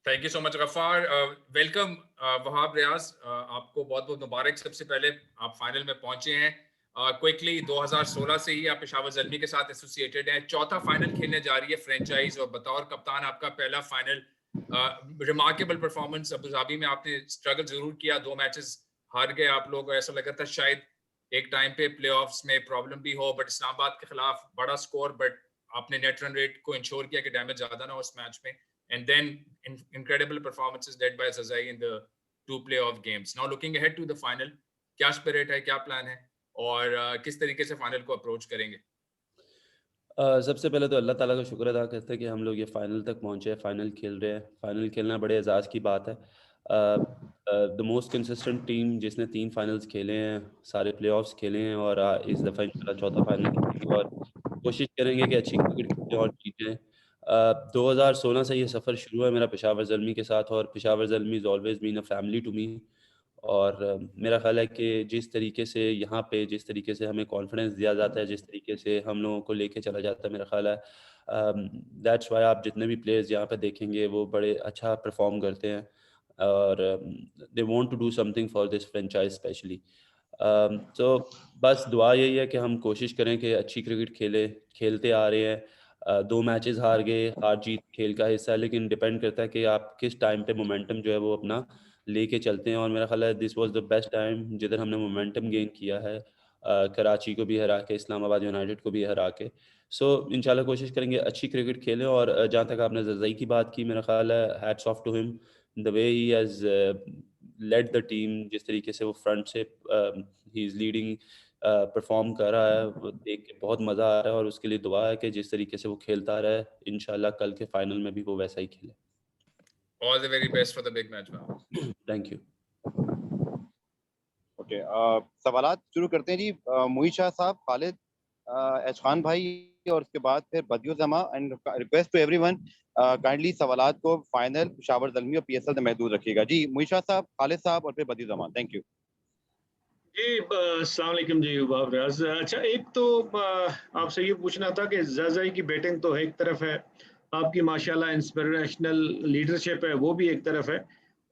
Thank you so much Ghaffar. Welcome Wahab Riaz. आपको बहुत बहुत मुबारक। सबसे पहले आप फाइनल में पहुंचे हैं। क्विकली 2016 से ही आप पेशावर ज़ल्मी के साथ एसोसिएटेड हैं। चौथा फाइनल खेलने जा रही है फ्रेंचाइज, और बतौर कप्तान आपका पहला final. Remarkable performance. Abu Dhabi में आपने स्ट्रगल जरूर किया, 2 मैचेस हार गए आप लोग। ऐसा लगा था शायद एक टाइम पे प्लेऑफ्स में प्रॉब्लम भी हो, बट इस्लामाबाद के खिलाफ बड़ा स्कोर, बट आपने नेट रन रेट को इंश्योर किया कि डैमेज ज्यादा ना हो उस मैच में। And then incredible performances led by Zazai in the 2 playoff games. Now looking ahead to the final, क्या spirit है, क्या plan है, और किस तरीके से final को approach करेंगे? सबसे पहले तो अल्लाह ताला का शुक्र अदा करते हैं कि हम लोग ये फ़ाइनल तक पहुँचे हैं, फ़ाइनल खेल रहे हैं। फ़ाइनल खेलना बड़े एज़ाज़ की बात है। द मोस्ट कंसिस्टेंट टीम जिसने 3 फाइनल्स खेले हैं, सारे प्लेऑफ्स खेले हैं, और इस दफ़ा इंशाल्लाह चौथा फाइनल खेलेंगे और कोशिश करेंगे कि अच्छी क्रिकेट खेलें और जीतें। 2016 से ये सफ़र शुरू है मेरा पेशावर ज़ल्मी के साथ, और Peshawar Zalmi is always been a family to me. और मेरा ख़्याल है कि जिस तरीके से यहाँ पे जिस तरीके से हमें कॉन्फिडेंस दिया जाता है, जिस तरीके से हम लोगों को लेके चला जाता है, मेरा ख़्याल है दैट्स व्हाई आप जितने भी प्लेयर्स यहाँ पे देखेंगे वो बड़े अच्छा परफ़ॉर्म करते हैं, और they want to do something for this franchise specially. तो बस दुआ यही है कि हम कोशिश करें कि अच्छी क्रिकेट खेलते आ रहे हैं। 2 मैचेस हार गए, हार-जीत खेल का हिस्सा है, लेकिन डिपेंड करता है कि आप किस टाइम पे मोमेंटम जो है वो अपना लेके चलते हैं, और मेरा ख़्याल है this was the best time जिधर हमने मोमेंटम गेन किया है, कराची को भी हरा के, इस्लामाबाद यूनाइटेड को भी हरा के। सो इंशाल्लाह कोशिश करेंगे अच्छी क्रिकेट खेलें, और जहाँ तक आपने ज़रज़ई की बात की, मेरा ख़्याल है hats off to him the way he has led the team, जिस तरीके से वो फ्रंट से ही इज़ लीडिंग परफ़ॉर्म कर रहा है, वो देख के बहुत मज़ा आ रहा है, और उसके लिए दुआ है कि जिस तरीके से वो खेलता रहे, इंशाल्लाह कल के फाइनल में भी वो वैसा ही खेले। All the very best for the big match, man. Thank you. Okay, सवालात शुरू करते हैं जी। मुईद शाह साहब, खालिद, एशखान भाई, और उसके बाद फिर Badiul Zama. And request to everyone, kindly सवालात को फाइनल पेशावर ज़ल्मी और पीएसएल में महदूद रखिएगा जी। मुईद शाह साहब, खालिद साहब, और फिर बदियुल जमा। थैंक यू जी। अस्सलाम वालेकुम जी वहाब रियाज। अच्छा, एक तो आपसे ये पूछना था कि ज़ाज़ाई की बैटिंग तो एक तरफ है, आपकी माशाल्लाह इंस्पिरेशनल लीडरशिप है वो भी एक तरफ है,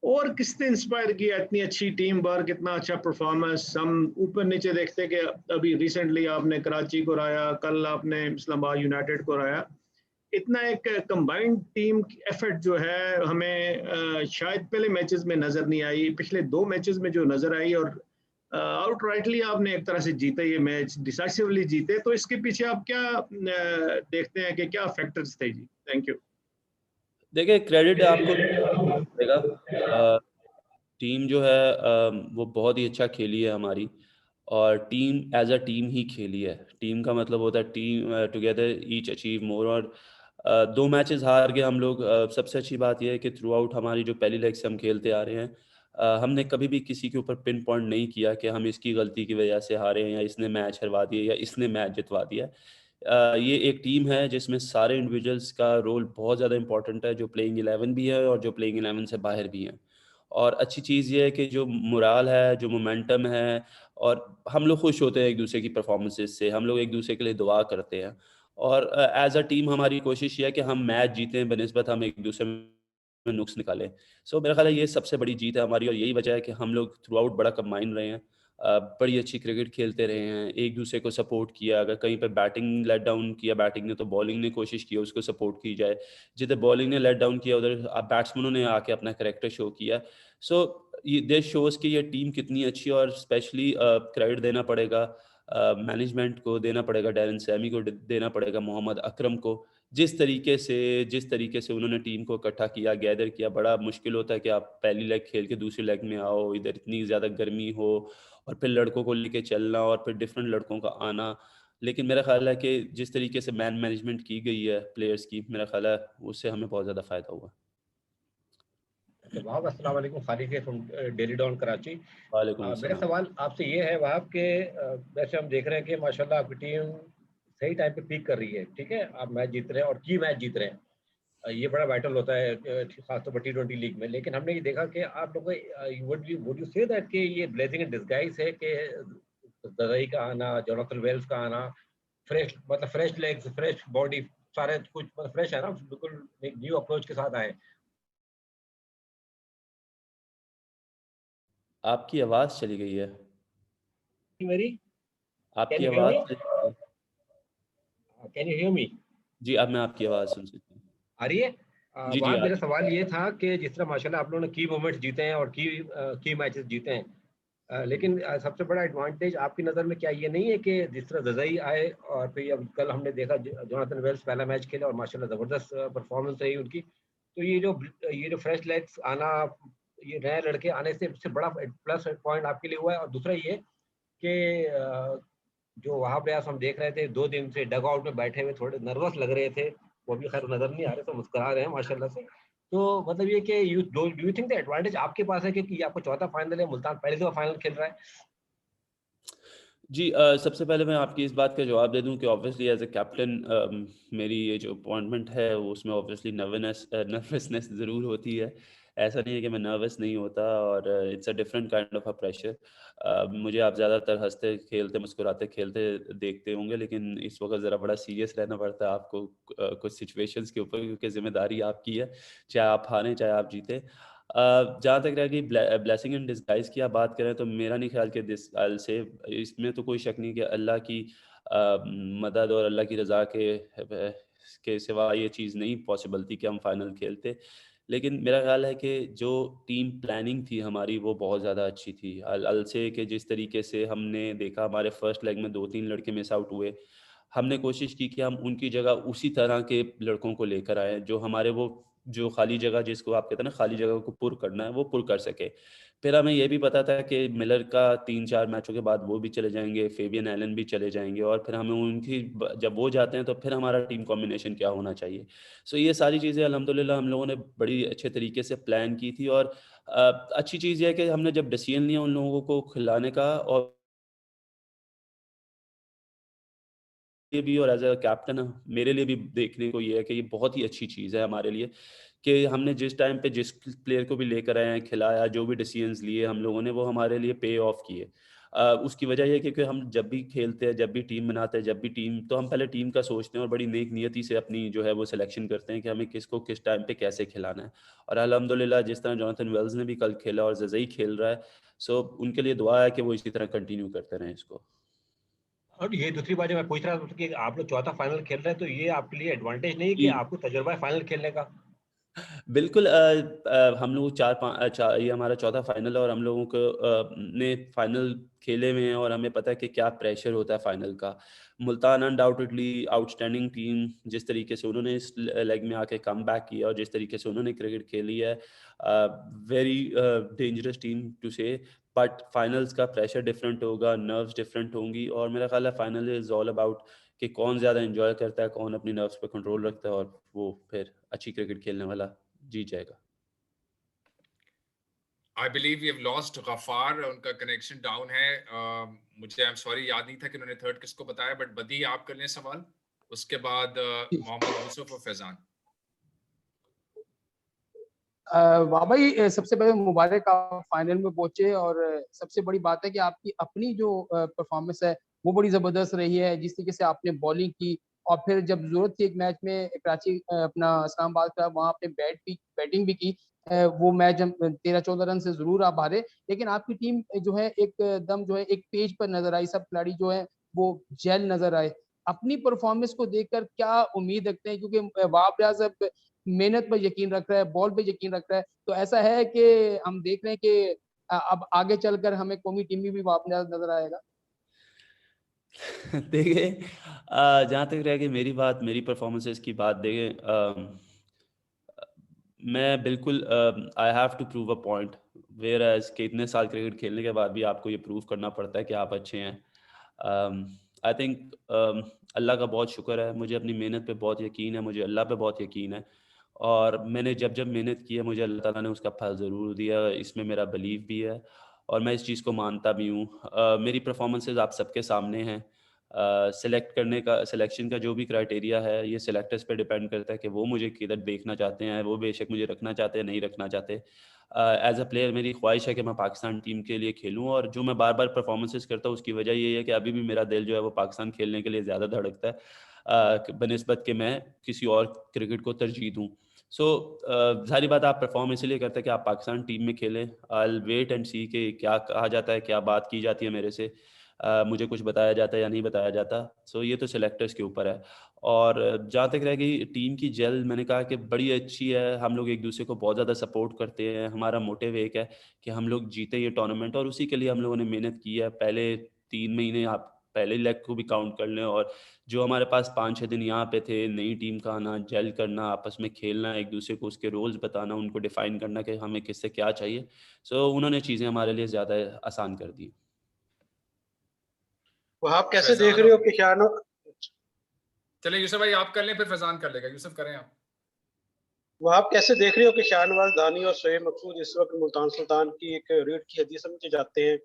और किसने इंस्पायर किया इतनी अच्छी टीम बार, कितना अच्छा परफॉर्मेंस। हम ऊपर नीचे देखते हैं कि अभी रिसेंटली आपने कराची को हराया, कल आपने इस्लामाबाद यूनाइटेड को हराया। इतना एक कंबाइंड टीम एफर्ट जो है हमें शायद पहले मैचेस में नजर नहीं आई, पिछले 2 मैचेस में जो नजर आई, और आउट राइटली आपने एक तरह से जीते ये मैच, डिसाइसिवली जीते। तो इसके पीछे आप क्या देखते हैं कि क्या फैक्टर्स थे जी? Thank you. देखिए, क्रेडिट आपको पड़ेगा। टीम जो है वो बहुत ही अच्छा खेली है हमारी, और टीम एज़ अ टीम ही खेली है। टीम का मतलब होता है team together each achieve more, और 2 मैचेस हार गए हम लोग। सबसे अच्छी बात ये है कि थ्रू आउट हमारी जो पहली लेग से हम खेलते आ रहे हैं, हमने कभी भी किसी के ऊपर पिन पॉइंट नहीं किया कि हम इसकी गलती की वजह से हारे हैं, या इसने मैच हरवा दिया, या इसने मैच जितवा दिया। ये एक टीम है जिसमें सारे इंडिविजुअल्स का रोल बहुत ज़्यादा इंपॉर्टेंट है, जो प्लेइंग 11 भी है और जो प्लेइंग 11 से बाहर भी हैं। और अच्छी चीज़ ये है कि जो मोराल है, जो मोमेंटम है, और हम लोग खुश होते हैं एक-दूसरे की परफ़ॉर्मेंसेस से, हम लोग एक-दूसरे के लिए दुआ करते हैं, और एज़ अ टीम हमारी कोशिश ये है कि हम मैच जीतें बनिस्बत हम एक-दूसरे में नुक्स निकालें। सो मेरा ख़्याल है ये सबसे बड़ी जीत है हमारी, और यही वजह है कि हम लोग थ्रू आउट बड़ा कंबाइन रहे हैं। बड़ी अच्छी क्रिकेट खेलते रहे हैं, एक-दूसरे को सपोर्ट किया, अगर कहीं पे बैटिंग लेट डाउन किया बैटिंग ने, तो बॉलिंग ने कोशिश की उसको सपोर्ट की जाए। जिधर बॉलिंग ने लेट डाउन किया, उधर बैट्समैनों ने आके अपना करैक्टर शो किया। सो ये दिस शोज़ कि ये टीम कितनी अच्छी है, और स्पेशली क्रेडिट देना पड़ेगा मैनेजमेंट को, देना पड़ेगा डैरेन सैमी को, देना पड़ेगा मोहम्मद अकरम को। जिस तरीके से उन्होंने टीम को इकट्ठा किया, गैदर किया। बड़ा मुश्किल होता है कि आप पहली लेग खेल के दूसरी लेग में आओ, इधर इतनी ज़्यादा गर्मी हो, और फिर लड़कों को लेके चलना, और फिर डिफरेंट लड़कों का आना। लेकिन मेरा ख़्याल है कि जिस तरीके से मैनेजमेंट की गई है प्लेयर्स की, मेरा ख़्याल है उससे हमें बहुत ज़्यादा फ़ायदा हुआ। अच्छा वहाब, अस्सलाम वालेकुम। खालिद है फ्रॉम डेली डॉन कराची। वालेकुम मेरा अस्सलाम। सवाल आपसे ये है वहाब के, वैसे हम देख रहे हैं कि माशाल्लाह आपकी टीम सही टाइम पे पीक कर रही है, ठीक है, आप मैच जीत रहे हैं और की मैच जीत रहे हैं। ये बड़ा वाइटल होता है खासतौर पर T20 लीग में। लेकिन हमने ये देखा कि आप लोग वुड यू से दैट कि ये ब्लेसिंग इन डिस्गाइज है कि दरई का आना, जोनाथन वेल्स का आना, फ्रेश मतलब फ्रेश लेग्स, फ्रेश बॉडी, सारे कुछ मतलब फ्रेश है ना, बिल्कुल एक न्यू अप्रोच के साथ आए। आपकी आवाज़ चली गई है। मेरी आपकी कैन यू हियर आवाज़ मी? चली गई है। Can you hear me? जी, अब मैं आपकी आवाज़ सुन सकता हूँ। आ रही है? जी, जी, वहाँ आ मेरा रही है। सवाल ये था कि जिस तरह माशाल्लाह आप लोगों ने की मोमेंट्स जीते हैं और की मैचेस जीते हैं, लेकिन सबसे बड़ा एडवांटेज आपकी नज़र में क्या ये नहीं है कि जिस तरह रज़ाई आए और फिर अब कल हमने देखा जोनाथन वेल्स पहला मैच खेला और माशाल्लाह ज़बरदस्त परफॉर्मेंस रही उनकी। तो ये जो फ्रेश लेग्स आना, ये नए लड़के आने से सबसे बड़ा प्लस पॉइंट आपके लिए हुआ है। और दूसरा ये कि जो वहाब रियाज हम देख रहे थे 2 दिन से डग आउट में बैठे हुए थोड़े नर्वस लग रहे थे, वो भी खैर नज़र नहीं आ रहे, तो मुस्कुरा रहे हैं माशाल्लाह से। तो मतलब ये कि do you think the advantage आपके पास है कि आपका चौथा फाइनल है, मुल्तान पहली दफ़ा फाइनल खेल रहा है? जी, सबसे पहले मैं आपकी इस बात का जवाब दे दूँ कि ऑब्वियसली एज़ अ कैप्टन मेरी ये जो अपॉइंटमेंट है वो उसमें ऑब्वियसली नर्वसनेस ज़रूर होती है। ऐसा नहीं है कि मैं नर्वस नहीं होता, और it's a different kind of a pressure. मुझे आप ज़्यादातर हँसते, खेलते, मुस्कुराते, खेलते देखते होंगे, लेकिन इस वक़्त ज़रा बड़ा सीरियस रहना पड़ता है आपको कुछ सिचुएशंस के ऊपर, क्योंकि ज़िम्मेदारी आपकी है, चाहे आप हारें, चाहे आप जीतें। जहाँ तक रह गई ब्लेसिंग इन डिस्गाइज़ की आप बात करें, तो मेरा नहीं ख़्याल कि दिस आई विल से इसमें तो कोई शक नहीं कि अल्लाह की मदद और अल्लाह की रज़ा के सिवा ये चीज़ नहीं पॉसिबल थी कि हम फ़ाइनल खेलते। लेकिन मेरा ख़्याल है कि जो टीम प्लानिंग थी हमारी वो बहुत ज़्यादा अच्छी थी। अल से कि जिस तरीके से हमने देखा हमारे फर्स्ट लेग में 2-3 लड़के मिस आउट हुए। हमने कोशिश की कि हम उनकी जगह उसी तरह के लड़कों को लेकर आएँ, जो हमारे वो जो खाली जगह, जिसको आप कहते हैं ना खाली जगह को पुर करना है, वो पुर कर सके। फिर हमें ये भी पता था कि मिलर का 3-4 मैचों के बाद वो भी चले जाएँगे, फेबियन एलन भी चले जाएँगे, और फिर हमें उनकी ब जब वो जाते हैं तो फिर हमारा टीम कॉम्बिनेशन क्या होना चाहिए। सो ये सारी चीज़ें अल्हम्दुलिल्लाह हम लोगों ने बड़ी अच्छे तरीके से प्लान की थी, और अच्छी चीज़ ये है कि हमने जब डिसीज़न लिया उन लोगों को खिलाने का, और ये भी, और एज़ अ कैप्टन मेरे लिए भी देखने को ये है कि ये बहुत ही अच्छी चीज़ है हमारे लिए कि हमने जिस टाइम पे जिस प्लेयर को भी लेकर आए हैं, खिलाया, जो भी डिसीजंस लिए हम लोगों ने, वो हमारे लिए पे ऑफ किए। उसकी वजह ये है क्योंकि हम जब भी खेलते हैं, जब भी टीम बनाते हैं, जब भी टीम, तो हम पहले टीम का सोचते हैं और बड़ी नेक नियति से अपनी जो है वो सिलेक्शन करते हैं कि हमें किसको किस टाइम पे कैसे खिलाना है। और अल्हम्दुलिल्लाह जिस तरह जोनाथन वेल्स ने भी कल खेला और ज़ज़ई खेल रहा है, सो उनके लिए दुआ है कि वो इसी तरह कंटिन्यू करते रहें इसको। और ये दूसरी बात जो मैं पूछ रहा था कि आप लोग चौथा फाइनल खेल रहे हैं, तो ये आपके लिए एडवांटेज नहीं है कि जी। आपको तजुर्बा है फाइनल खेलने का? बिल्कुल, हम लोग 4 ये हमारा चौथा फाइनल है, और हम लोगों को ने फाइनल खेले हुए हैं, और हमें पता है कि क्या प्रेशर होता है फाइनल का। मुल्तान अनडाउटेडली आउटस्टैंडिंग टीम, जिस तरीके से उन्होंने इस लेग में आके कमबैक किया और जिस तरीके से उन्होंने क्रिकेट खेली है, वेरी डेंजरस टीम टू से। बट फाइनल्स का प्रेशर डिफरेंट होगा, नर्व्स डिफरेंट होंगी, और मेरा ख्याल है फाइनल इज़ ऑल अबाउट कि कौन ज़्यादा एन्जॉय करता है, कौन अपनी नर्व्स पे कंट्रोल रखता है, और वो फिर अच्छी क्रिकेट खेलने वाला जीत जाएगा। I believe we have lost Ghaffar, उनका कनेक्शन डाउन है। मुझे आई एम सॉरी याद नहीं था कि उन्होंने थर्ड किसको बताया, बट बदी आप कर लें सवाल, उसके बाद मोहम्मद यूसुफ और फैजान। वाह भाई, सबसे पहले मुबारक, आप फाइनल में पहुंचे। और सबसे बड़ी बात है कि आपकी अपनी जो परफॉर्मेंस है वो बड़ी जबरदस्त रही है। जिस तरीके से आपने बॉलिंग की और फिर जब जरूरत थी एक मैच में कराची अपना इस्लामाबाद का, वहां आपने बैटिंग भी की। वो मैच हम 13-14 रन से जरूर आप हारे, लेकिन आपकी टीम जो है एकदम जो है एक पेज पर नजर आई। सब खिलाड़ी जो है वो जेल नजर आए। अपनी परफॉर्मेंस को देखकर क्या उम्मीद रखते हैं, क्योंकि वहाब रियाज अब मेहनत पर यकीन रख रहा है, बॉल पे यकीन रख रहा है, तो ऐसा है कि हम देख रहे हैं कि अब आगे चलकर हमें कौमी टीम में भी वापस नजर आएगा। देखिए, जहाँ तक रह गई मेरी बात, मेरी परफॉर्मेंसेस की बात देखें, मैं बिल्कुल I have to prove a point, whereas कि इतने साल क्रिकेट खेलने के बाद भी आपको ये प्रूव करना पड़ता है कि आप अच्छे हैं। आई थिंक अल्लाह का बहुत शुक्र है, मुझे अपनी मेहनत पे बहुत यकीन है, मुझे अल्लाह पे बहुत यकीन है, और मैंने जब मेहनत की है मुझे अल्लाह ताला ने उसका फल ज़रूर दिया, इसमें मेरा बिलीव भी है, और मैं इस चीज़ को मानता भी हूँ। मेरी परफॉर्मेंसेस आप सबके सामने हैं। सिलेक्शन का जो भी क्राइटेरिया है, ये सिलेक्टर्स पे डिपेंड करता है कि वो मुझे किधर देखना चाहते हैं, वो बेशक मुझे रखना चाहते हैं, नहीं रखना चाहते। एज़ अ प्लेयर मेरी ख्वाहिश है कि मैं पाकिस्तान टीम के लिए खेलूँ, और जो मैं बार-बार परफॉर्मेंसेस करता हूँ उसकी वजह यही है कि अभी भी मेरा दिल जो है वो पाकिस्तान खेलने के लिए ज़्यादा धड़कता है। बनिस्बत कि मैं किसी और क्रिकेट को तरजीह दूँ। सो सारी बात आप परफॉर्म इसलिए करते हैं कि आप पाकिस्तान टीम में खेलें। आई विल वेट एंड सी कि क्या कहा जाता है, क्या बात की जाती है मेरे से, मुझे कुछ बताया जाता है या नहीं बताया जाता। सो ये तो सिलेक्टर्स के ऊपर है। और जहाँ तक रह गई टीम की जल, मैंने कहा कि बड़ी अच्छी है, हम लोग एक दूसरे को बहुत ज़्यादा सपोर्ट करते हैं। हमारा मोटिव एक है कि हम लोग जीते ये टूर्नामेंट, और उसी के लिए हम लोगों ने मेहनत की है। पहले 3 महीने आप पहले लेग को भी काउंट कर लें, और जो हमारे पास 5-6 दिन यहाँ पे थे, नई टीम का आना, जेल करना, आपस में खेलना, एक दूसरे को उसके रोल्स बताना, उनको डिफाइन करना कि हमें किससे क्या चाहिए। सो उन्होंने चीज़ें हमारे लिए ज़्यादा आसान कर दी। वो आप कैसे फैजान देख रहे हो कि शानो चले यूसुफ भाई आप कर लें, फिर फैजान कर लेगा। यूसुफ करें आप। वो आप कैसे देख रहे हो कि शाहनवाज दानी और शोएब मकसूद इस वक्त मुल्तान सुल्तान की एक रीढ़ की हड्डी समझे जाते हैं?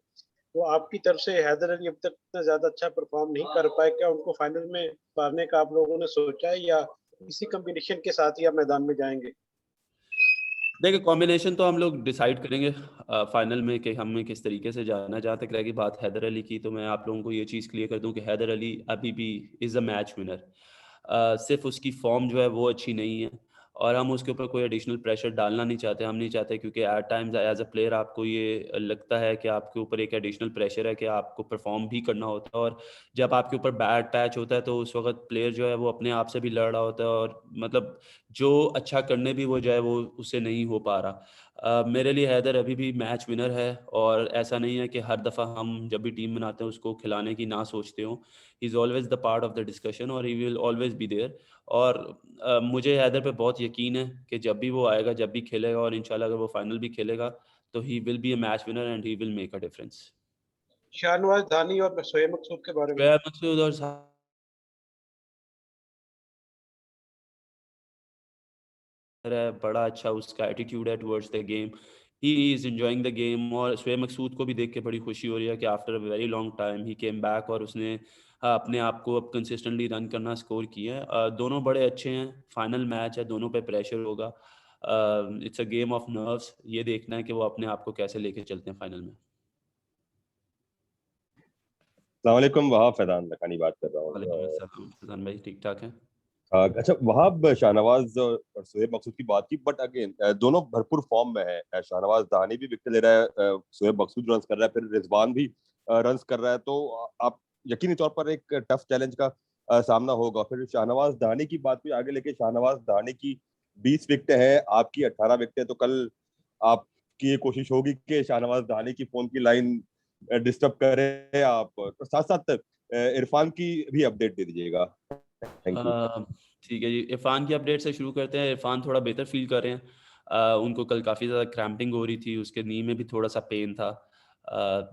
तो आपकी तरफ से हैदर अली अब तक इतना ज्यादा अच्छा परफॉर्म नहीं कर पाए, क्या उनको फाइनल में उतारने का आप लोगों ने सोचा है, या इसी कॉम्बिनेशन के साथ ही आप मैदान में जाएंगे? देखिए, कॉम्बिनेशन तो हम लोग डिसाइड करेंगे फाइनल में कि हमें किस तरीके से जाना है। जहाँ तक रहेगी बात हैदर अली की, तो मैं आप लोगों को ये चीज़ क्लियर कर दूं कि हैदर अली अभी भी इज़ अ मैच विनर। सिर्फ उसकी फॉर्म जो है वो अच्छी नहीं है, और हम उसके ऊपर कोई एडिशनल प्रेशर डालना नहीं चाहते। हम नहीं चाहते, क्योंकि at times as a player आपको ये लगता है कि आपके ऊपर एक एडिशनल प्रेशर है कि आपको परफॉर्म भी करना होता है, और जब आपके ऊपर बैड पैच होता है तो उस वक्त प्लेयर जो है वो अपने आप से भी लड़ रहा होता है, और मतलब जो अच्छा करने भी वो जो है वो उससे नहीं हो पा रहा। मेरे लिए हैदर अभी भी मैच विनर है, और ऐसा नहीं है कि हर दफ़ा हम जब भी टीम बनाते हैं उसको खिलाने की ना सोचते हो। He is always the part of the discussion, और he will always be there. और मुझे हैदर पे बहुत यकीन है कि जब भी वो आएगा, जब भी खेलेगा, और इंशाल्लाह अगर वो फाइनल भी खेलेगा, तो he will be a match winner and he will make a difference. Shahnawaz दानी और शोएब मकसूद के बारे में? शोएब मकसूद और है, बड़ा अच्छा उसका एटीट्यूड है towards the game. He is enjoying the game, और शोएब मकसूद को भी देख के बड़ी खुशी हो रही है कि after a very long time he came back, और उसने अपने आप को अब कंसिस्टेंटली रन करना स्कोर किया है। दोनों बड़े अच्छे हैं, फाइनल मैच है, दोनों पे प्रेशर होगा। It's a game of nerves, ये देखना है कि वो अपने आप को कैसे लेके चलते हैं फाइनल में। अस्सलाम वालेकुम, वहाब फैजान लखानी बात कर रहा वालेकुम हूँ। अस्सलाम फैजान भाई, ठीक ठाक है? अच्छा वहाब, शाहनवाज और शोएब मकसूद की बात की, बट अगेन दोनों भरपूर फॉर्म में है। शाहनवाज दानी भी विकेट ले रहा है, शोएब मकसूद रन्स कर रहा है, फिर रिजवान भी रन्स कर रहा है। तो आप यकीनी तौर पर एक टफ चैलेंज का सामना होगा। फिर शाहनवाज दानी की बात को आगे लेके, शाहनवाज दानी की 20 विकेटें हैं, आपकी 18 विकेटें। तो कल आपकी ये कोशिश होगी कि शाहनवाज दानी की फोन की लाइन डिस्टर्ब करें आप, तो साथ साथ इरफान की भी अपडेट दे दीजिएगा। Thank you. ठीक है जी, इरफान की अपडेट से शुरू करते हैं। इरफान थोड़ा बेहतर फील कर रहे हैं। उनको कल काफ़ी ज़्यादा क्रैम्पिंग हो रही थी, उसके नी में भी थोड़ा सा पेन था,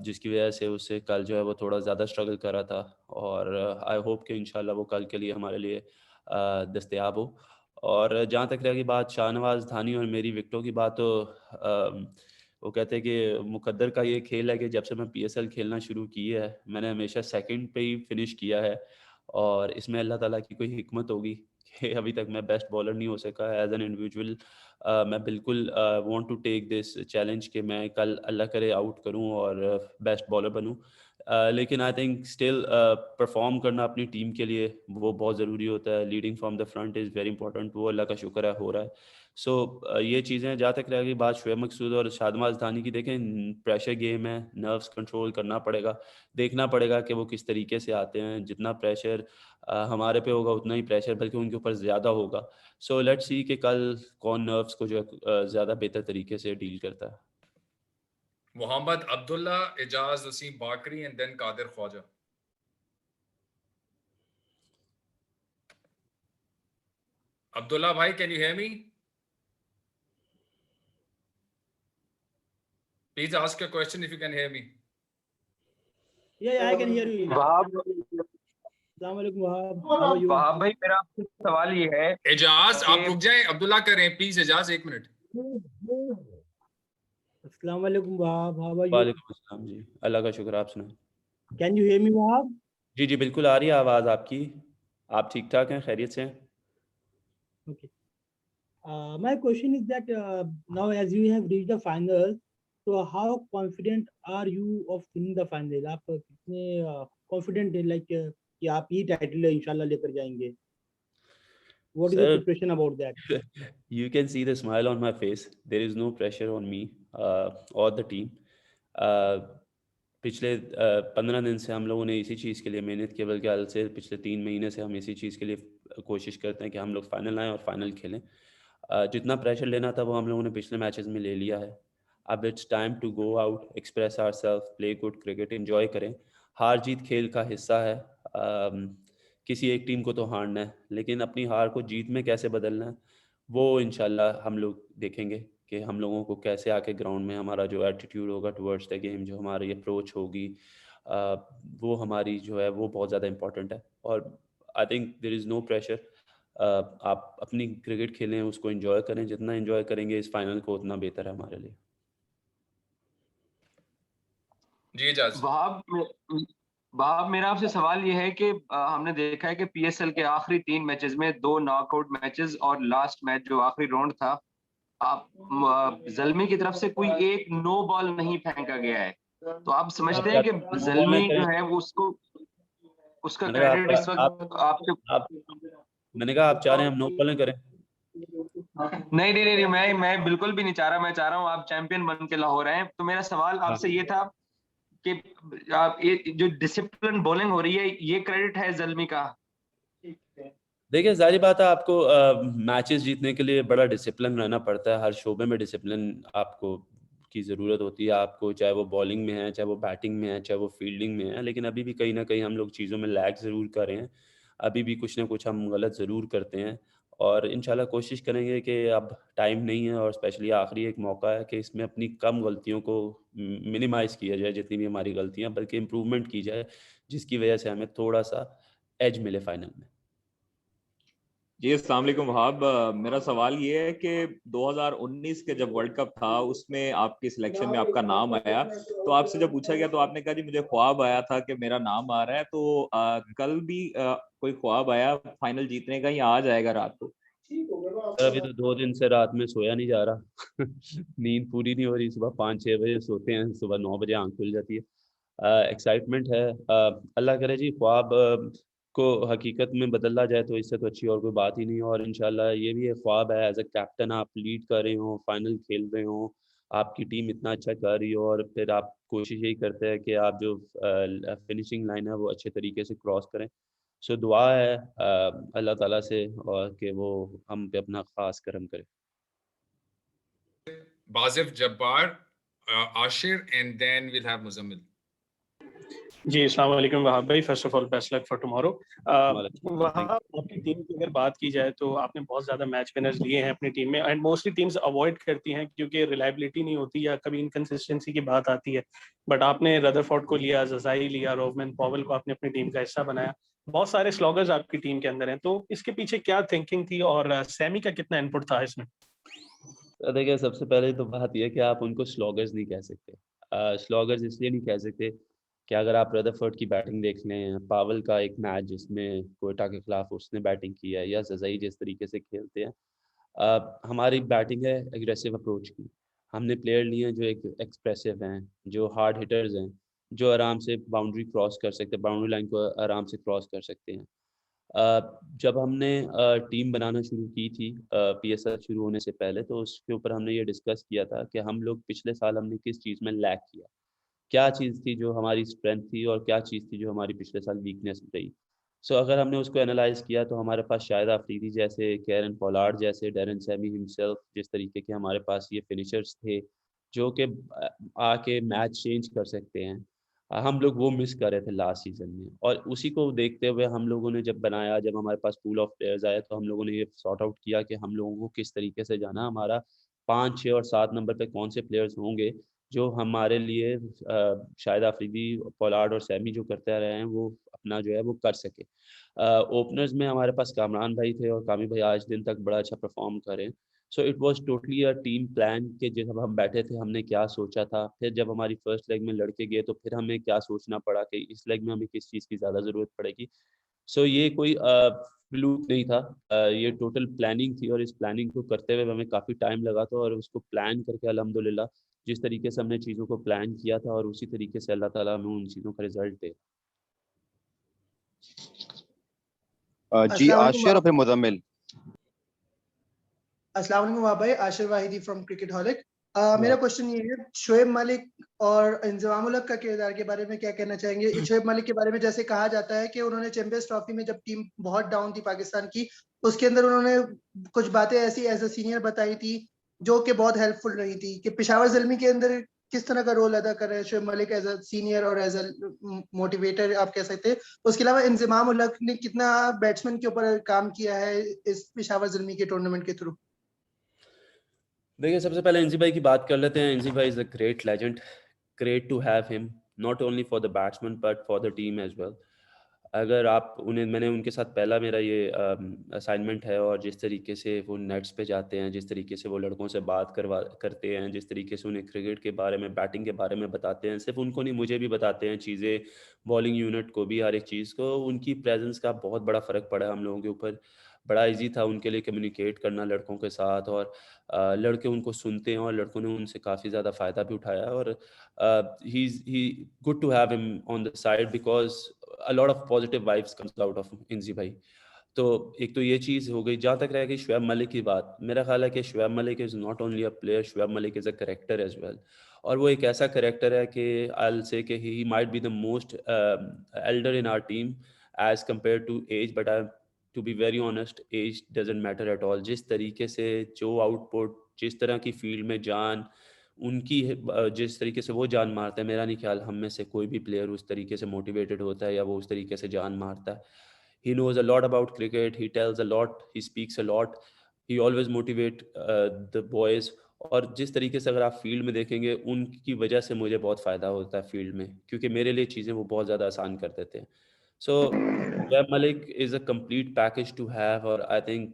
जिसकी वजह से उससे कल जो है वो थोड़ा ज़्यादा स्ट्रगल कर रहा था। और आई होप कि इंशाल्लाह वो कल के लिए हमारे लिए दस्तयाब हो। और जहाँ तक रहेगी बात शाहनवाज धानी और मेरी विकेटों की बात, तो वो कहते हैं कि मुकद्दर का ये खेल है कि जब से मैं पीएसएल खेलना शुरू की है, मैंने हमेशा सेकंड पे ही फिनिश किया है, और इसमें अल्लाह ताला की कोई हिकमत होगी कि अभी तक मैं बेस्ट बॉलर नहीं हो सका एज एन इंडिविजुअल। मैं बिल्कुल want to take this challenge कि मैं कल अल्लाह करे आउट करूं और बेस्ट बॉलर बनूं। लेकिन आई थिंक स्टिल परफॉर्म करना अपनी टीम के लिए वो बहुत ज़रूरी होता है। Leading from the front is very important, वो अल्लाह का शुक्र है हो रहा है। सो ये चीज़ें जहाँ तक रह गई बात शोएब मकसूद और शाहनवाज धानी की, देखें प्रेशर गेम है, नर्व्स कंट्रोल करना पड़ेगा, देखना पड़ेगा कि वो किस तरीके से आते हैं। जितना प्रेशर हमारे पे होगा उतना ही प्रेशर बल्कि उनके ऊपर ज़्यादा होगा। सो लेट्स सी कि कल कौन नर्व्स को जो है ज़्यादा बेहतर तरीके से डील करता है। Mohammad Abdullah, Ejaz Wasim Bakri and then Qadir Khawaja. Abdullah bhai, can you hear me? Please ask your question if you can hear me. Yeah, I can hear you. अस्सलाम वालेकुम Wahab, how are you? Wahab भाई, मेरा आपसे सवाल ये है, एजाज आप रुक जाएं, अब्दुल्ला कर रहे हैं प्लीज। एजाज एक मिनट। अस्सलाम वालेकुम वहाब, how are you? वालेकुम अस्सलाम जी, अल्लाह का शुक्र, आप सुनाएं। Can you hear me Wahab? जी जी बिल्कुल आ रही है आवाज़ आपकी। आप ठीक ठाक हैं, खैरियत से हैं? Okay. My question is that now as you have reached the final, so how confident are you of winning the final? आप कितने confident है, like कि आप ये टाइटल इंशाल्लाह लेकर जाएंगे? What is the Sir, preparation about that? you can see the smile on my face. There is no pressure on me or the team. पिछले 15 दिन से हम लोगों ने इसी चीज़ के लिए मेहनत की, बल्कि हाल से पिछले 3 महीने से हम इसी चीज़ के लिए कोशिश करते हैं कि हम लोग फाइनल आएँ और फाइनल खेलें। जितना प्रेशर लेना था वो हम लोगों ने पिछले मैचेस में ले लिया है। अब it's time to go out, express ourselves, play good cricket, enjoy करें। हार जीत खेल का हिस्सा है। किसी एक टीम को तो हारना है, लेकिन अपनी हार को जीत में कैसे बदलना है वो इंशाल्लाह हम लोग देखेंगे कि हम लोगों को कैसे आके ग्राउंड में हमारा जो एटीट्यूड होगा टुवर्ड्स द गेम, जो हमारी अप्रोच होगी, वो हमारी जो है वो बहुत ज़्यादा इंपॉर्टेंट है। और I think there is no pressure. आप अपनी क्रिकेट खेलें, उसको एंजॉय करें, जितना एंजॉय करेंगे इस फाइनल को उतना बेहतर है हमारे लिए। जी इजाज। वहाब मेरा आपसे सवाल ये है कि हमने देखा है कि पीएसएल के आखिरी 3 मैचेस में 2 नॉकआउट मैचेस और लास्ट मैच जो आखिरी राउंड था, आप ज़ल्मी की तरफ से कोई एक नो बॉल नहीं फेंका गया है, तो आप समझते हैं कि ज़ल्मी जो है वो उसका मैंने कहा क्रेडिट इस वक्त मैंने कहा आप चाह रहे हैं हम नो बॉलिंग करें? नहीं, मैं बिल्कुल भी नहीं चाह रहा। मैं चाह रहा हूँ आप चैंपियन बन के लाहौर आए। तो मेरा सवाल आपसे ये था कि आप ये जो डिसिप्लिन बॉलिंग हो रही है, ये क्रेडिट है ज़ल्मी का? देखिए जाहिर बात है, आपको मैचेस जीतने के लिए बड़ा डिसिप्लिन रहना पड़ता है। हर शोबे में डिसिप्लिन आपको की ज़रूरत होती है आपको, चाहे वो बॉलिंग में है, चाहे वो बैटिंग में है, चाहे वो फील्डिंग में है। लेकिन अभी भी कहीं ना कहीं हम लोग चीज़ों में लैग ज़रूर कर रहे हैं। अभी भी कुछ ना कुछ हम गलत ज़रूर करते हैं, और इंशाल्लाह कोशिश करेंगे कि अब टाइम नहीं है और स्पेशली आखिरी एक मौका है कि इसमें अपनी कम गलतियों को मिनिमाइज़ किया जाए, जितनी भी हमारी गलतियाँ, बल्कि इम्प्रूवमेंट की जाए, जिसकी वजह से हमें थोड़ा सा एज मिले फाइनल में। जी अस्सलाम वालेकुम वहाब, मेरा सवाल ये है कि 2019 के जब वर्ल्ड कप था उसमें आपकी सिलेक्शन में आपका नाम आया, तो आपसे जब पूछा गया तो आपने कहा जी मुझे ख्वाब आया था कि मेरा नाम आ रहा है। तो कल भी कोई ख्वाब आया फाइनल जीतने का, या आज आएगा रात को? सर अभी तो 2 दिन से रात में सोया नहीं जा रहा नींद पूरी नहीं हो रही। सुबह 5-6 बजे सोते हैं, सुबह 9 बजे आंख खुल जाती है। एक्साइटमेंट है। अल्लाह करे जी ख्वाब को हकीकत में बदला जाए तो इससे तो अच्छी और कोई बात ही नहीं है। और इंशाल्लाह ये भी एक ख्वाब है, एज अ कैप्टन आप लीड कर रहे हो, फाइनल खेल रहे हो, आपकी टीम इतना अच्छा कर रही हो, और फिर आप कोशिश यही करते हैं कि आप जो फिनिशिंग लाइन है वो अच्छे तरीके से क्रॉस करें। सो दुआ है अल्लाह ताला से, और कि वो हम पे अपना खास करम करे। बासिफ Jabbar, Ashir, and then we'll have Muzammil. जी अस्सलाम वालेकुम वहाब भाई, first of all best luck for tomorrow. Wahab, Thank आपकी टीम की अगर बात की जाए तो आपने बहुत ज्यादा मैच विनर्स लिए हैं अपनी टीम में, एंड मोस्टली टीम्स अवॉइड करती हैं क्योंकि रिलायबिलिटी नहीं होती या कभी इनकंसिस्टेंसी की बात आती है। बट आपने रदरफोर्ड को लिया, ज़ज़ाई लिया, रोवमन पॉवेल को आपने अपनी टीम का हिस्सा बनाया। बहुत सारे स्लॉगर्स आपकी टीम के अंदर हैं, तो इसके पीछे क्या थिंकिंग थी और सैमी का कितना इनपुट था इसमें? तो देखिए सबसे पहले तो बात यह है कि आप उनको स्लॉगर्स नहीं कह सकते। स्लॉगर्स इसलिए नहीं कह सकते कि अगर आप रदरफोर्ड की बैटिंग देख लें, पावल का एक मैच जिसमें कोयटा के खिलाफ उसने बैटिंग की है, या ज़ज़ाई जिस तरीके से खेलते हैं, हमारी बैटिंग है एग्रेसिव अप्रोच की। हमने प्लेयर लिए हैं जो एक एक्सप्रेसिव हैं, जो हार्ड हिटर्स हैं, जो आराम से बाउंड्री क्रॉस कर सकते हैं, बाउंड्री लाइन को आराम से क्रॉस कर सकते हैं। जब हमने टीम बनाना शुरू की थी पीएसएल शुरू होने से पहले, तो उसके ऊपर हमने ये डिस्कस किया था कि हम लोग पिछले साल हमने किस चीज़ में लैक किया, क्या चीज़ थी जो हमारी स्ट्रेंथ थी और क्या चीज़ थी जो हमारी पिछले साल वीकनेस रही। सो अगर हमने उसको एनालाइज़ किया तो हमारे पास शाहिद अफरीदी जैसे, कैरन पोलार्ड जैसे, डैरेन सैमी हिमसेल्फ, जिस तरीके के हमारे पास ये फिनिशर्स थे जो कि आके मैच चेंज कर सकते हैं, हम लोग वो मिस कर रहे थे लास्ट सीज़न में। और उसी को देखते हुए हम लोगों ने जब बनाया, जब हमारे पास पूल ऑफ प्लेयर्स आए, तो हम लोगों ने ये सॉर्ट आउट किया कि हम लोगों को किस तरीके से जाना, हमारा 5, 6 और 7 नंबर पे कौन से प्लेयर्स होंगे जो हमारे लिए शाहिद अफरीदी, पोलार्ड और सैमी जो करते रहे हैं वो अपना जो है वो कर सके। ओपनर्स में हमारे पास कामरान भाई थे, और कामी भाई आज दिन तक बड़ा अच्छा परफॉर्म कर रहे हैं। So it was totally a team plan कि जब हम बैठे थे हमने क्या सोचा था, फिर जब हमारी फर्स्ट लेग में लड़के गए तो फिर हमें क्या सोचना पड़ा कि इस लेग में हमें किस चीज़ की ज़्यादा ज़रूरत पड़ेगी। सो ये कोई फ्लूक नहीं था, ये टोटल प्लानिंग थी, और इस प्लानिंग को करते हुए हमें काफ़ी टाइम लगा था, और उसको प्लान करके अल्हम्दुलिल्लाह जिस तरीके से हमने चीज़ों को प्लान किया था और उसी तरीके से अल्लाह ताला हमें उन चीज़ों का रिजल्ट दे। जी आशिर और फिर मुजम्मिल। अस्सलाम वालेकुम वहाब भाई, आशिर वाहिदी फ्रॉम क्रिकेटहॉलिक। मेरा क्वेश्चन ये है, शोएब मलिक और इंजमाम उल हक का किरदार के बारे में क्या कहना चाहेंगे? शोएब मलिक के बारे में जैसे कहा जाता है कि उन्होंने चैंपियंस ट्रॉफी में जब टीम बहुत डाउन थी पाकिस्तान की, उसके अंदर उन्होंने कुछ बातें ऐसी एज अ सीनियर बताई थी जो कि बहुत हेल्पफुल रही थी कि पेशावर ज़ल्मी के अंदर किस तरह का रोल अदा कर रहे हैं Shoaib Malik as a senior और एज अ मोटिवेटर आप कह सकते हैं। उसके अलावा इंजमाम उल हक ने कितना बैट्समैन के ऊपर काम किया है इस पेशावर ज़ल्मी के टूर्नामेंट के थ्रू? देखिए, सबसे पहले इंजी भाई की बात कर लेते हैं। Inzi bhai is a great legend, great to have him not only for the batsman but for the team as well. अगर आप उन्हें, मैंने उनके साथ पहला मेरा ये असाइनमेंट है, और जिस तरीके से वो नेट्स पे जाते हैं, जिस तरीके से वो लड़कों से बात करते हैं, जिस तरीके से उन्हें क्रिकेट के बारे में, बैटिंग के बारे में बताते हैं, सिर्फ उनको नहीं मुझे भी बताते हैं चीज़ें, बॉलिंग यूनिट को भी, हर एक चीज़ को। उनकी प्रेजेंस का बहुत बड़ा फ़र्क पड़ा है हम लोगों के ऊपर। बड़ा इजी था उनके लिए कम्युनिकेट करना लड़कों के साथ, और लड़के उनको सुनते हैं और लड़कों ने उनसे काफ़ी ज़्यादा फ़ायदा भी उठाया। और he good to have him on the side because a lot of positive vibes comes out of Inzi भाई। तो एक तो ये चीज़ हो गई। जहाँ तक रह गई शोएब मलिक की बात, मेरा ख्याल है कि Shoaib Malik is not only a player, Shoaib Malik is a character as well. और वो एक ऐसा करेक्टर है कि आई विल से कि he might be the most elder in our team as compare to age, but I to be very honest, age doesn't matter at all. जिस तरीके से जो आउटपुट, जिस तरह की फील्ड में जान उनकी जिस तरीके से वो जान मारता है, मेरा नहीं ख्याल हम में से कोई भी प्लेयर उस तरीके से मोटिवेटेड होता है या वो उस तरीके से जान मारता है। He knows a lot about cricket, he tells a lot, he speaks a lot, he always motivate the boys. और जिस तरीके से अगर आप फील्ड में देखेंगे, उनकी वजह से मुझे बहुत फ़ायदा होता है फील्ड में, क्योंकि मेरे लिए चीज़ें वो बहुत ज़्यादा आसान कर देते हैं। सो Shoaib Malik is a complete package to have, और I think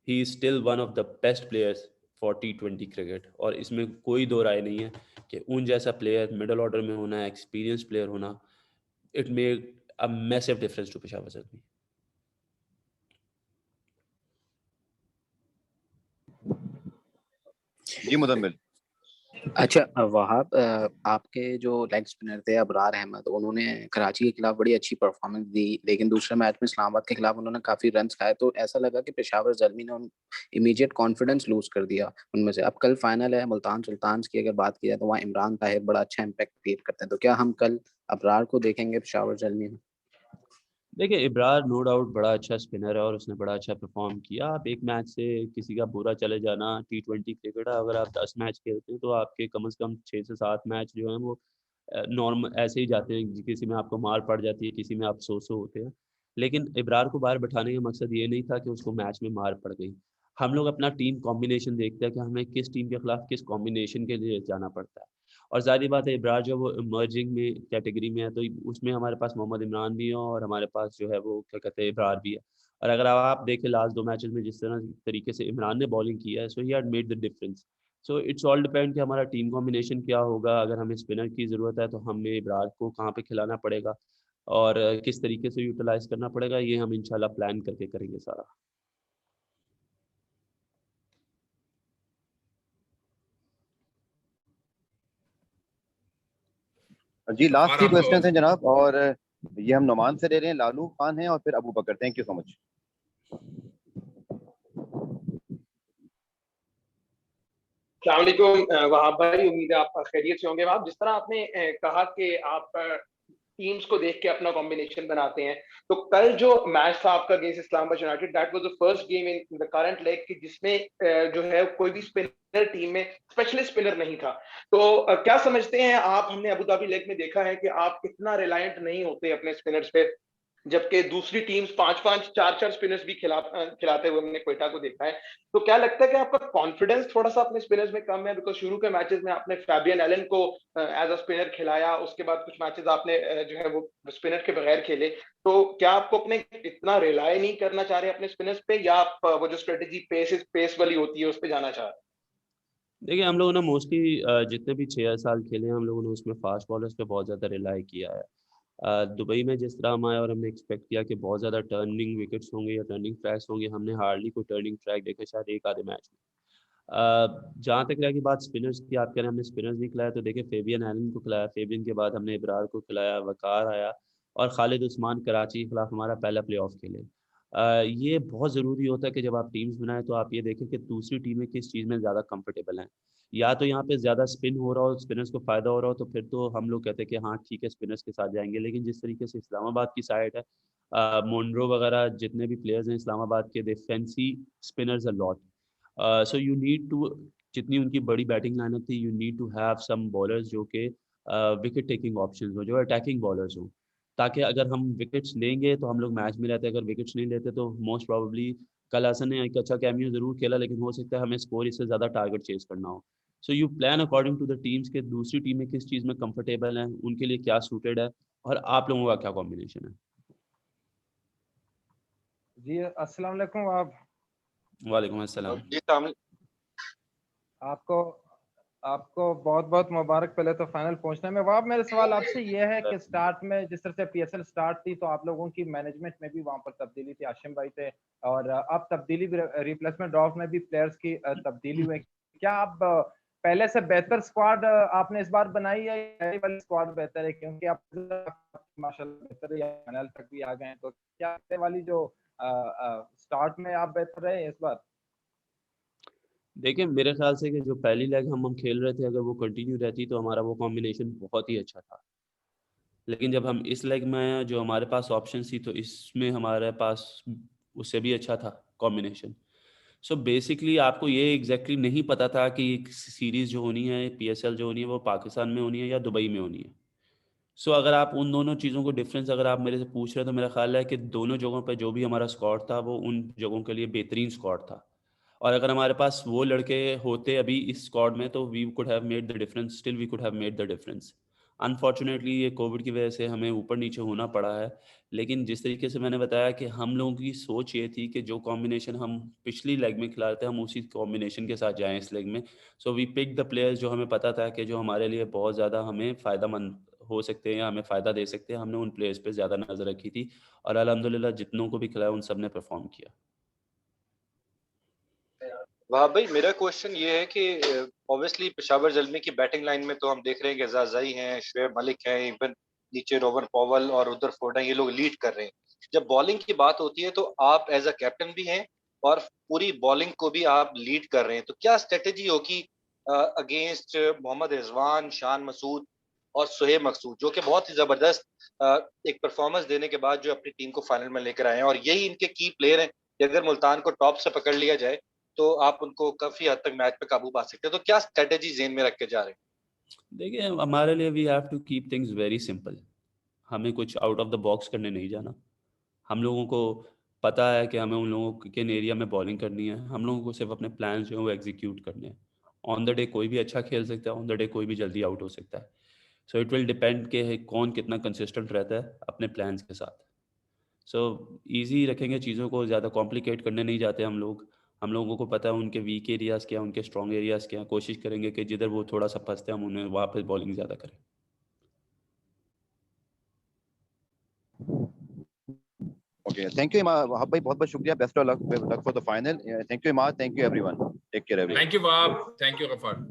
he is still one of the best players for T20 cricket. और इसमें कोई दो राय नहीं है कि उन जैसा प्लेयर मिडल ऑर्डर में होना, एक्सपीरियंस प्लेयर होना, it make a massive difference to Peshawar Zalmi. जी मुजम्मिल। अच्छा वहाब, आपके जो लेग स्पिनर थे अबरार अहमद, उन्होंने कराची के खिलाफ बड़ी अच्छी परफॉर्मेंस दी, लेकिन दूसरे मैच में इस्लामाबाद के खिलाफ उन्होंने काफी रन्स खाए, तो ऐसा लगा कि पेशावर ज़ल्मी ने इमीडिएट कॉन्फिडेंस लूज कर दिया उनमें से। अब कल फाइनल है मुल्तान सुल्तान्स की, अगर बात की जाए तो वहाँ इमरान ताहिर बड़ा अच्छा इम्पैक्ट क्रिएट करते हैं, तो क्या हम कल अबरार को देखेंगे पेशावर ज़ल्मी में? देखिए, इब्रार नो डाउट बड़ा अच्छा स्पिनर है और उसने बड़ा अच्छा परफॉर्म किया। आप एक मैच से किसी का बुरा चले जाना, T20 क्रिकेट है, अगर आप 10 मैच खेलते हैं तो आपके कम से कम 6 से 7 मैच जो हैं वो नॉर्मल ऐसे ही जाते हैं, किसी में आपको मार पड़ जाती है, किसी में आप सो होते हैं। लेकिन इब्रार को बाहर बैठाने का मकसद ये नहीं था कि उसको मैच में मार पड़ गई। हम लोग अपना टीम कॉम्बिनेशन देखते हैं कि हमें किस टीम के खिलाफ किस कॉम्बिनेशन के लिए जाना पड़ता है। और ज़ाहिर बात है, इब्रार जो वो इमर्जिंग में कैटेगरी में है, तो उसमें हमारे पास मोहम्मद इमरान भी है और हमारे पास जो है वो क्या कहते हैं इब्रार भी है। और अगर आप देखें लास्ट 2 मैचेस में जिस तरीके से इमरान ने बॉलिंग किया है, so he had made the difference. So it's all depend कि हमारा टीम कॉम्बिनेशन क्या होगा। अगर हमें स्पिनर की ज़रूरत है तो हमें इब्रार को कहाँ पे खिलाना पड़ेगा और किस तरीके से यूटिलाइज़ करना पड़ेगा, ये हम इंशाल्लाह प्लान करके करेंगे सारा। जी लास्ट 3 आप क्वेश्चन हैं जनाब, और ये हम नोमान से ले रहे हैं, लालू खान हैं और फिर Abu Bakar. Thank you so much. अस्सलाम वालेकुम वहाब भाई, उम्मीद है आप खैरियत से होंगे। वहाब, जिस तरह आपने कहा कि आप टीम्स को देख के अपना कॉम्बिनेशन बनाते हैं, तो कल जो मैच था आपका against Islamabad United, that was the first game in the current leg कि जिसमें जो है कोई भी स्पिनर टीम में स्पेशलिस्ट स्पिनर नहीं था। तो क्या समझते हैं आप, हमने अबू धाबी लेग में देखा है कि आप इतना रिलायंट नहीं होते अपने स्पिनर्स पे, जबकि दूसरी टीम्स 5-5 4-4 स्पिनर्स भी खिलाते हुए हमने क्वेटा को देखा है। तो क्या लगता है कि आपका कॉन्फिडेंस थोड़ा सा अपने स्पिनर्स में कम है? बिकॉज शुरू के मैचेस में आपने फैबियन एलन को एज अ स्पिनर खिलाया, उसके बाद कुछ मैचेस आपने जो है वो स्पिनर के बगैर खेले। तो क्या आपको अपने इतना रिलाय नहीं करना चाह रहे अपने स्पिनर्स पे, या आप वो जो स्ट्रेटेजी पेस वाली होती है उस पर जाना चाह रहे हैं? देखिए, हम लोगों ने मोस्टली जितने भी 6 साल खेले हैं, हम लोगों ने उसमें फास्ट बॉलर्स पे बहुत ज़्यादा रिलाई किया है। दुबई में जिस तरह हम आए और हमने एक्सपेक्ट किया कि बहुत ज़्यादा टर्निंग विकेट्स होंगे या टर्निंग ट्रैक्स होंगे, हमने हार्डली कोई टर्निंग ट्रैक देखे शायद एक आधे मैच में। जहाँ तक रही बात स्पिनर्स की, आप कह रहे हैं हमने स्पिनर्स भी खिलाया, तो देखिए फेबियन एलन को खिलाया, फेबियन के बाद हमने इब्रार को खिलाया, वकार आया, और खालिद उस्मान कराची के खिलाफ हमारा पहला प्लेऑफ खेले। ये बहुत ज़रूरी होता है कि जब आप टीम्स बनाएं तो आप ये देखें कि दूसरी टीमें किस चीज़ में ज़्यादा कंफर्टेबल हैं। या तो यहाँ पे ज़्यादा स्पिन हो रहा हो, स्पिनर्स को फ़ायदा हो रहा हो, तो फिर तो हम लोग कहते हैं कि हाँ ठीक है स्पिनर्स के साथ जाएंगे। लेकिन जिस तरीके से इस्लामाबाद की साइड है, मोन्रो वगैरह जितने भी प्लेयर्स हैं इस्लामाबाद के, they fancy spinners a lot. So you need to, जितनी उनकी बड़ी बैटिंग लाइनअप थी, you need to have some bowlers जो कि विकेट टेकिंग ऑप्शंस हो, जो अटैकिंग बॉलर्स हो, ताकि अगर हम विकेट्स लेंगे तो हम लोग मैच में रहते हैं, अगर विकेट्स नहीं लेते तो मोस्ट प्रोबेबली कल हसन ने एक अच्छा कैमियो जरूर खेला, लेकिन हो सकता है हमें स्कोर इससे ज़्यादा टारगेट चेज करना हो। So you plan according to the teams के दूसरी टीमें किस चीज़ में कंफर्टेबल हैं, उनके लिए क्या सूटेड है, और आप लोगों का क्या कॉम्बिनेशन है। जी अस्सलाम वालेकुम। आप वालेकुम अस्सलाम। जी आपको बहुत बहुत मुबारक पहले तो फाइनल पहुंचने में। वहां मेरा सवाल आपसे ये है कि स्टार्ट में जिस तरह से पीएसएल स्टार्ट थी तो आप लोगों की मैनेजमेंट में भी वहां पर तब्दीली थी, आशिम भाई थे, और अब तब्दीली भी रिप्लेसमेंट ड्राफ्ट में भी प्लेयर्स की तब्दीली हुई। क्या आप पहले से बेहतर स्क्वाड आपने इस बार बनाई है, या वाली स्क्वाड बेहतर है? क्योंकि आप माशाल्लाह बेहतर है, फाइनल तक भी आ गए हैं, तो क्या वाली जो स्टार्ट में आप बेहतर रहे इस बार? देखिए मेरे ख्याल से कि जो पहली लेग हम खेल रहे थे, अगर वो कंटिन्यू रहती तो हमारा वो कॉम्बिनेशन बहुत ही अच्छा था। लेकिन जब हम इस लेग में जो हमारे पास ऑप्शन थी, तो इसमें हमारे पास उससे भी अच्छा था कॉम्बिनेशन। सो बेसिकली आपको ये एग्जैक्टली नहीं पता था कि सीरीज़ जो होनी है, पीएसएल जो होनी है, वो पाकिस्तान में होनी है या दुबई में होनी है। सो अगर आप उन दोनों चीज़ों को डिफरेंस अगर आप मेरे से पूछ रहे हैं, तो मेरा ख्याल है कि दोनों जगहों पर जो भी हमारा स्क्वाड था वो उन जगहों के लिए बेहतरीन स्क्वाड था। और अगर हमारे पास वो लड़के होते अभी इस स्क्वाड में, तो we could have made the difference, still we could have made the difference. Unfortunately ये कोविड की वजह से हमें ऊपर नीचे होना पड़ा है। लेकिन जिस तरीके से मैंने बताया कि हम लोगों की सोच ये थी कि जो कॉम्बिनेशन हम पिछली लेग में खिला रहे थे, हम उसी कॉम्बिनेशन के साथ जाएं इस लेग में। So we pick the players जो हमें पता था कि जो हमारे लिए बहुत ज़्यादा हमें फ़ायदेमंद हो सकते हैं या हमें फ़ायदा दे सकते हैं। हमने उन प्लेयर्स पे ज़्यादा नज़र रखी थी, और अल्हम्दुलिल्लाह जितनों को भी खिलाया उन सब ने परफॉर्म किया। वाह भाई, मेरा क्वेश्चन ये है कि ऑब्वियसली पेशावर ज़ल्मी की बैटिंग लाइन में तो हम देख रहे हैं कि ज़ाज़ाई हैं, शुएब मलिक हैं, इवन नीचे रोवन पॉवल और उधर फोर्डा, ये लोग लीड कर रहे हैं। जब बॉलिंग की बात होती है तो आप एज अ कैप्टन भी हैं और पूरी बॉलिंग को भी आप लीड कर रहे हैं, तो क्या स्ट्रेटेजी होगी अगेंस्ट मोहम्मद रिजवान, शान मसूद और सोहेब मकसूद, जो कि बहुत ही जबरदस्त एक परफॉर्मेंस देने के बाद जो अपनी टीम को फाइनल में लेकर आए हैं, और यही इनके की प्लेयर हैं कि अगर मुल्तान को टॉप से पकड़ लिया जाए तो आप उनको काफी हद तक मैच पे काबू पा सकते हैं। तो क्या स्ट्रेटेजी जेन में रख के जा रहे हैं? देखिए हमारे लिए we have to keep things very simple. हमें कुछ आउट ऑफ द बॉक्स करने नहीं जाना। हम लोगों को पता है कि हमें उन लोगों के किन एरिया में बॉलिंग करनी है। हम लोगों को सिर्फ अपने प्लान जो है वो एग्जीक्यूट करने हैं। ऑन द डे कोई भी अच्छा खेल सकता है, ऑन द डे कोई भी जल्दी आउट हो सकता है। सो इट विल डिपेंड कि कौन कितना कंसिस्टेंट रहता है अपने प्लान्स के साथ। सो ईजी रखेंगे चीज़ों को, ज़्यादा कॉम्प्लिकेट करने नहीं जाते हम लोग। हम लोगों को पता है उनके वीक एरियाज़ क्या, उनके स्ट्रॉन्ग एरियाज़ क्या। कोशिश करेंगे कि जिधर वो थोड़ा सा फंसते हैं हम उन्हें वापस बॉलिंग ज़्यादा करें। Okay, thank you Wahab bhai, बहुत बहुत शुक्रिया, best of luck for the final. Thank you Imad, thank you everyone, take care everyone. Thank you Wahab, thank you Ghaffar.